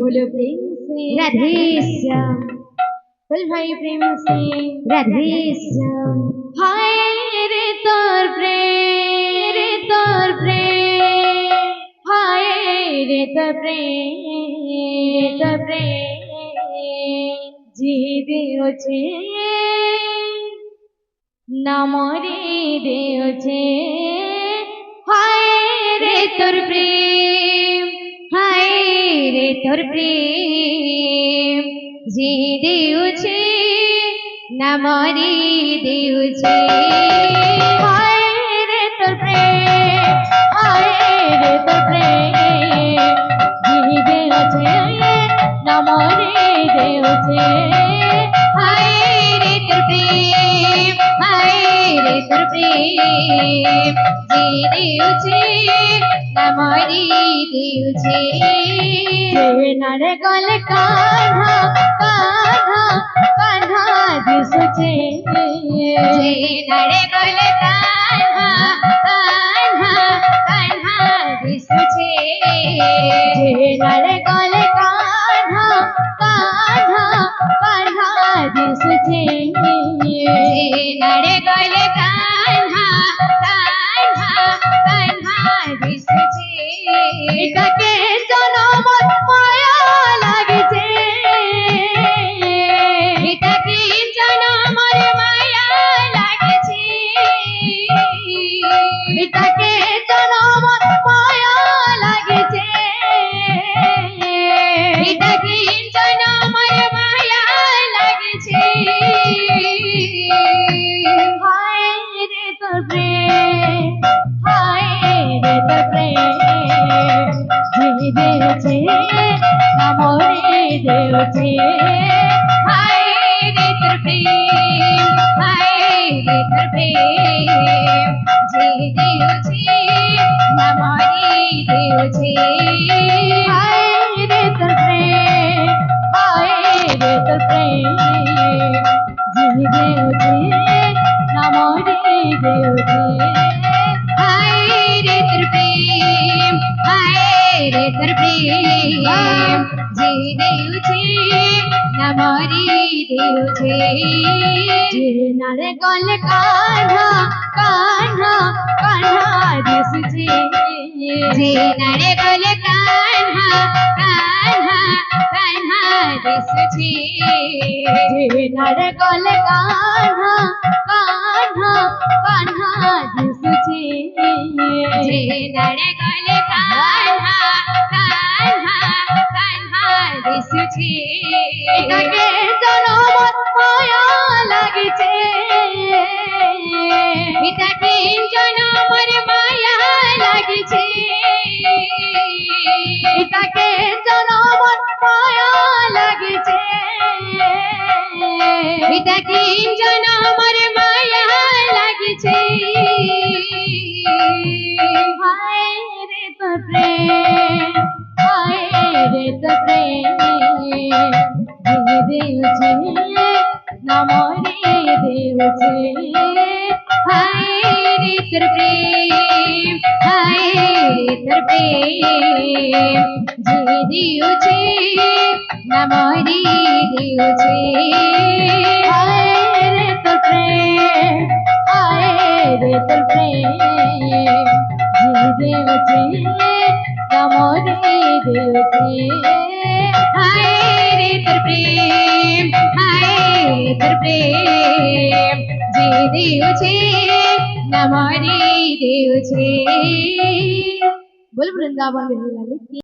बोलो प्रेम से राधे श्याम। बोल भाई प्रेम से राधे श्याम। हाय रे तोर प्रेम, रे तोर प्रेम, हाय रे तोर प्रेम, तोर प्रेम जी देओ छे नामरे देओ छे। हाय रे तोर प्रेम, हाय रे तोर प्रेम जी देओ छे नामरे देओ छे। हाय रे तोर प्रेम, हाय रे तोर प्रेम जी देओ छे नामरे देओ छे। हाय रे तोर प्रेम, हाय रे तोर प्रेम जी देओ छे नामरे देओ छे। नारे गल कान्हा कान्हा कान्हा दिसो छे, नारे गल कान्हा कान्हा कान्हा दिसो छे। नारे गल कान्हा कान्हा कान्हा दिसो छे, नारे गल कान्हा कान्हा कान्हा दिसो छे। एटाके जनम माया लागेছে, এটাকে জনমর মায়া লাগেছে, এটাকে জনমর মায়া লাগেছে, এটাকে জনমর মায়া লাগেছে। হায় রে তোর প্রেম, হায় রে তোর প্রেম জি দেওছে নামরে দেওছে। হায় রে তোর প্রেম, হায় রে তোর প্রেম জি দেওছে নামরে দেওছে। হায় রে তোর প্রেম, হায় রে তোর প্রেম জি দেওছে নামরে দেওছে। হায় রে তোর প্রেম, হায় রে তোর প্রেম জি দেওছে নামরে দেওছে। নারে গল কান্হা কান্হা কান্হা দিসছে, নারে গল কান্হা কান্হা কান্হা দিসছে, নারে গল কান্হা কান্হা কান্হা দিসছে, নারে গল কান্হা কান্হা কান্হা দিসছে। এটাকে জনমত মায়া লাগেছে, এটাকে জনমর মায়া লাগেছে, এটাকে জনমর মায়া লাগেছে, এটাকে জনমর মায়া লাগেছে। হায় রে তোর প্রেম, হায় রে তোর প্রেম দেওছে নামরে দেওছে। হায় রে তোর প্রেম, হায় রে তোর প্রেম জি দেওছে নামরে দেওছে। হায় রে তোর প্রেম, হায় রে তোর প্রেম জি দেওছে নামরে দেওছে। হায় রে তোর প্রেম, হায় রে তোর প্রেম জি দেওছে নামরে দেওছে। बोल वृंदावन बिहारी।